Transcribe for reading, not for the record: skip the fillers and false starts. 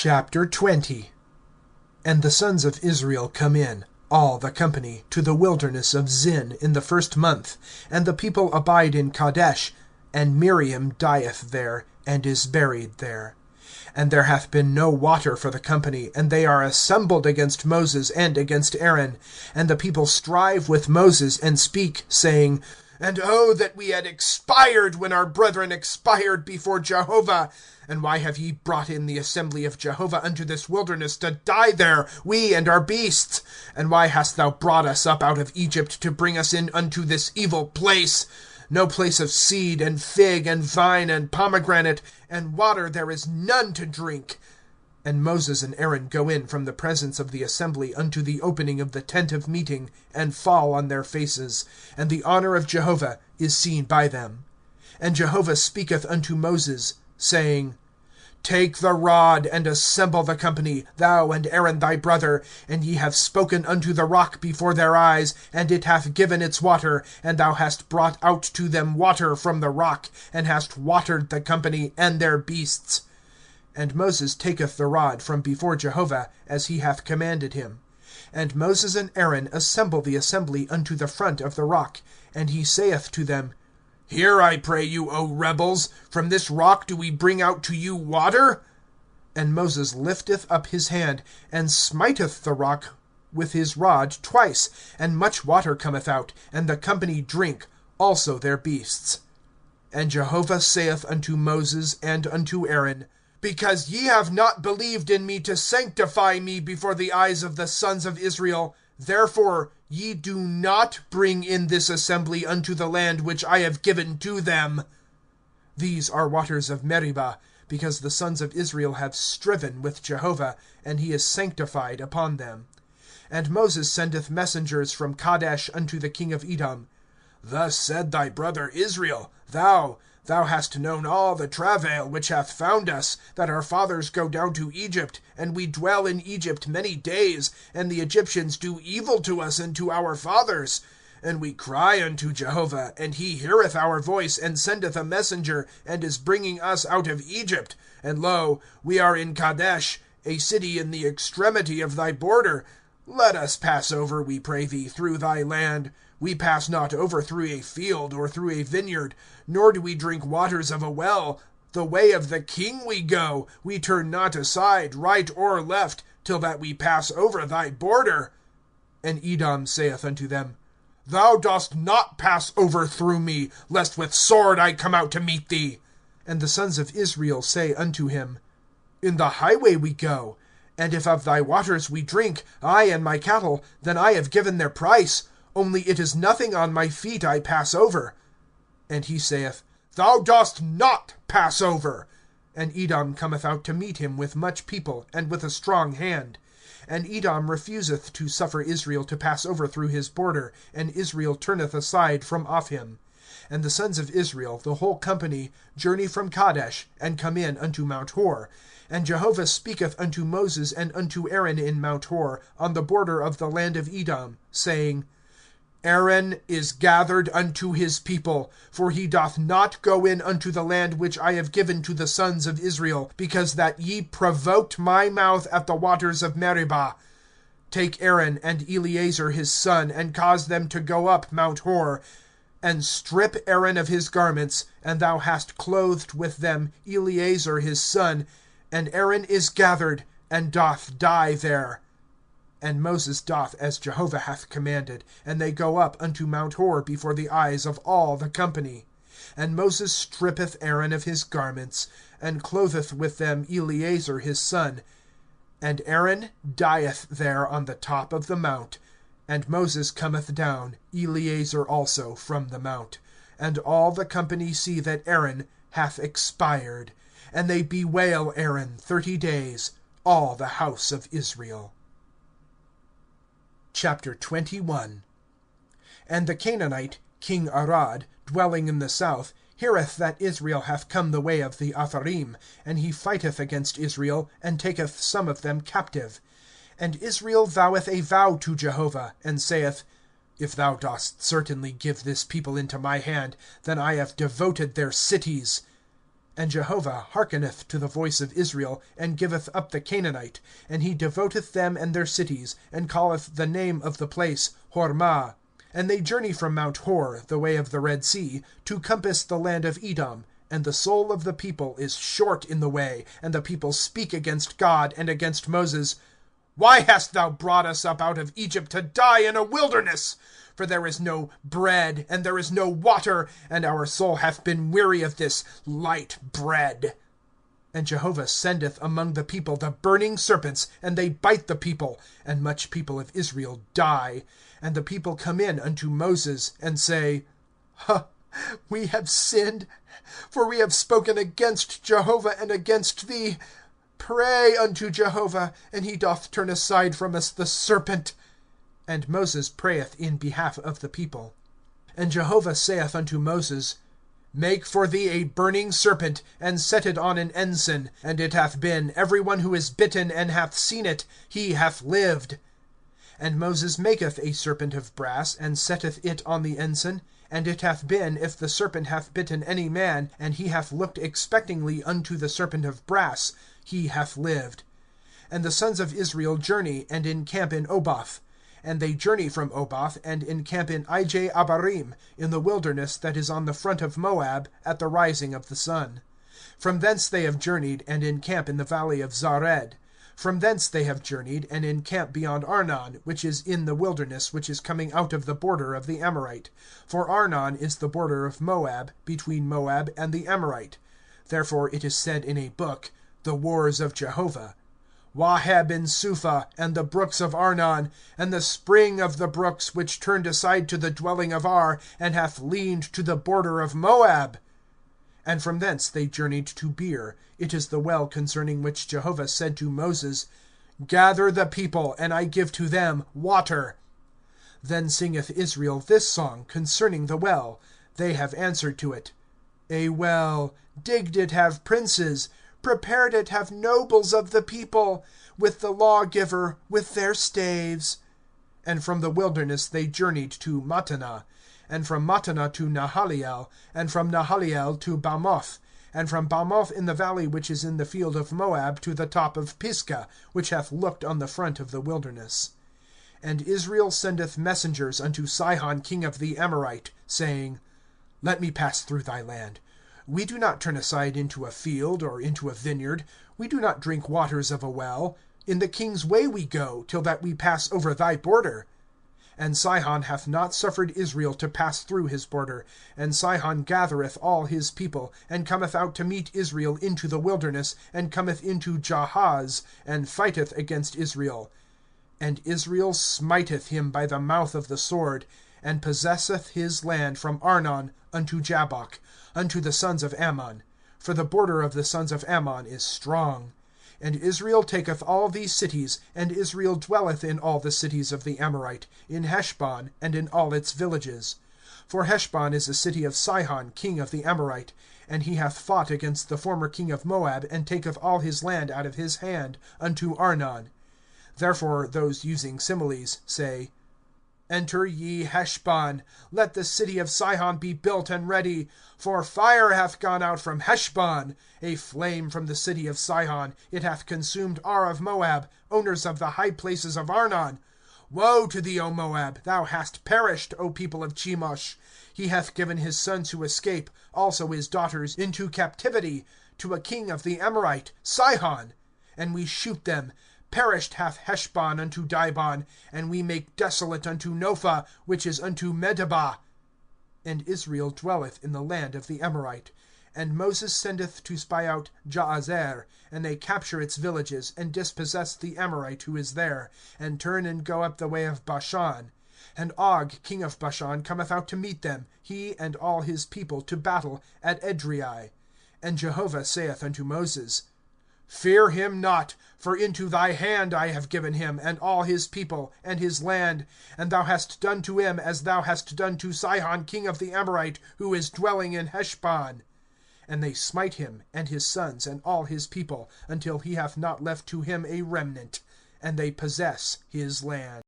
20. And the sons of Israel come in, all the company, to the wilderness of Zin in the 1st month, and the people abide in Kadesh, and Miriam dieth there, and is buried there. And there hath been no water for the company, and they are assembled against Moses and against Aaron. And the people strive with Moses, and speak, saying, And oh, that we had expired when our brethren expired before Jehovah! And why have ye brought in the assembly of Jehovah unto this wilderness to die there, we and our beasts? And why hast thou brought us up out of Egypt to bring us in unto this evil place? No place of seed, and fig, and vine, and pomegranate, and water there is none to drink. And Moses and Aaron go in from the presence of the assembly unto the opening of the tent of meeting, and fall on their faces, and the honor of Jehovah is seen by them. And Jehovah speaketh unto Moses, saying, Take the rod, and assemble the company, thou and Aaron thy brother, and ye have spoken unto the rock before their eyes, and it hath given its water, and thou hast brought out to them water from the rock, and hast watered the company and their beasts. And Moses taketh the rod from before Jehovah, as he hath commanded him. And Moses and Aaron assemble the assembly unto the front of the rock, and he saith to them, Hear, I pray you, O rebels, from this rock do we bring out to you water? And Moses lifteth up his hand, and smiteth the rock with his rod twice, and much water cometh out, and the company drink, also their beasts. And Jehovah saith unto Moses and unto Aaron, Because ye have not believed in me to sanctify me before the eyes of the sons of Israel, therefore ye do not bring in this assembly unto the land which I have given to them. These are waters of Meribah, because the sons of Israel have striven with Jehovah, and he is sanctified upon them. And Moses sendeth messengers from Kadesh unto the king of Edom. Thus said thy brother Israel, Thou hast known all the travail which hath found us, that our fathers go down to Egypt, and we dwell in Egypt many days, and the Egyptians do evil to us and to our fathers. And we cry unto Jehovah, and he heareth our voice, and sendeth a messenger, and is bringing us out of Egypt. And lo, we are in Kadesh, a city in the extremity of thy border. Let us pass over, we pray thee, through thy land. We pass not over through a field or through a vineyard, nor do we drink waters of a well. The way of the king we go, we turn not aside, right or left, till that we pass over thy border. And Edom saith unto them, Thou dost not pass over through me, lest with sword I come out to meet thee. And the sons of Israel say unto him, In the highway we go. And if of thy waters we drink, I and my cattle, then I have given their price. Only it is nothing on my feet I pass over. And he saith, Thou dost not pass over. And Edom cometh out to meet him with much people, and with a strong hand. And Edom refuseth to suffer Israel to pass over through his border, and Israel turneth aside from off him. And the sons of Israel, the whole company, journey from Kadesh, and come in unto Mount Hor. And Jehovah speaketh unto Moses and unto Aaron in Mount Hor, on the border of the land of Edom, saying, Aaron is gathered unto his people, for he doth not go in unto the land which I have given to the sons of Israel, because that ye provoked my mouth at the waters of Meribah. Take Aaron and Eleazar his son, and cause them to go up Mount Hor, and strip Aaron of his garments, and thou hast clothed with them Eleazar his son, and Aaron is gathered, and doth die there. And Moses doth as Jehovah hath commanded, and they go up unto Mount Hor before the eyes of all the company. And Moses strippeth Aaron of his garments, and clotheth with them Eleazar his son. And Aaron dieth there on the top of the mount. And Moses cometh down, Eleazar also, from the mount. And all the company see that Aaron hath expired. And they bewail Aaron 30 days, all the house of Israel. Chapter 21. And the Canaanite, King Arad, dwelling in the south, heareth that Israel hath come the way of the Atharim, and he fighteth against Israel, and taketh some of them captive. And Israel voweth a vow to Jehovah, and saith, If thou dost certainly give this people into my hand, then I have devoted their cities. And Jehovah hearkeneth to the voice of Israel, and giveth up the Canaanite, and he devoteth them and their cities, and calleth the name of the place Hormah. And they journey from Mount Hor, the way of the Red Sea, to compass the land of Edom. And the soul of the people is short in the way, and the people speak against God and against Moses. Why hast thou brought us up out of Egypt to die in a wilderness? For there is no bread, and there is no water, and our soul hath been weary of this light bread. And Jehovah sendeth among the people the burning serpents, and they bite the people, and much people of Israel die. And the people come in unto Moses, and say, We have sinned, for we have spoken against Jehovah and against thee. Pray unto Jehovah, and he doth turn aside from us the serpent. And Moses prayeth in behalf of the people. And Jehovah saith unto Moses, Make for thee a burning serpent, and set it on an ensign. And it hath been, every one who is bitten and hath seen it, he hath lived. And Moses maketh a serpent of brass, and setteth it on the ensign. And it hath been, if the serpent hath bitten any man, and he hath looked expectingly unto the serpent of brass, he hath lived. And the sons of Israel journey, and encamp in Oboth. And they journey from Oboth, and encamp in Abarim, in the wilderness that is on the front of Moab, at the rising of the sun. From thence they have journeyed, and encamp in the valley of Zared. From thence they have journeyed, and encamp beyond Arnon, which is in the wilderness which is coming out of the border of the Amorite. For Arnon is the border of Moab, between Moab and the Amorite. Therefore it is said in a book, The Wars of Jehovah. Waheb and Supha, and the brooks of Arnon, and the spring of the brooks, which turned aside to the dwelling of Ar, and hath leaned to the border of Moab. And from thence they journeyed to Beer. It is the well concerning which Jehovah said to Moses, Gather the people, and I give to them water. Then singeth Israel this song concerning the well. They have answered to it. A well, digged it have princes, prepared it have nobles of the people, with the lawgiver, with their staves. And from the wilderness they journeyed to Mattanah, and from Mattanah to Nahaliel, and from Nahaliel to Bamoth, and from Bamoth in the valley which is in the field of Moab to the top of Pisgah, which hath looked on the front of the wilderness. And Israel sendeth messengers unto Sihon king of the Amorite, saying, Let me pass through thy land. We do not turn aside into a field, or into a vineyard. We do not drink waters of a well. In the king's way we go, till that we pass over thy border. And Sihon hath not suffered Israel to pass through his border. And Sihon gathereth all his people, and cometh out to meet Israel into the wilderness, and cometh into Jahaz, and fighteth against Israel. And Israel smiteth him by the mouth of the sword, and possesseth his land from Arnon unto Jabbok, unto the sons of Ammon. For the border of the sons of Ammon is strong. And Israel taketh all these cities, and Israel dwelleth in all the cities of the Amorite, in Heshbon, and in all its villages. For Heshbon is a city of Sihon king of the Amorite, and he hath fought against the former king of Moab, and taketh all his land out of his hand, unto Arnon. Therefore those using similes say, Enter ye Heshbon, let the city of Sihon be built and ready. For fire hath gone out from Heshbon, a flame from the city of Sihon. It hath consumed Ar of Moab, owners of the high places of Arnon. Woe to thee, O Moab! Thou hast perished, O people of Chemosh. He hath given his sons to escape, also his daughters, into captivity, to a king of the Amorite, Sihon. And we shoot them. Perished hath Heshbon unto Dibon, and we make desolate unto Nophah, which is unto Medeba. And Israel dwelleth in the land of the Amorite. And Moses sendeth to spy out Jaazer, and they capture its villages, and dispossess the Amorite who is there, and turn and go up the way of Bashan. And Og king of Bashan cometh out to meet them, he and all his people, to battle at Edrei. And Jehovah saith unto Moses, Fear him not, for into thy hand I have given him, and all his people, and his land, and thou hast done to him as thou hast done to Sihon king of the Amorite, who is dwelling in Heshbon. And they smite him, and his sons, and all his people, until he hath not left to him a remnant, and they possess his land.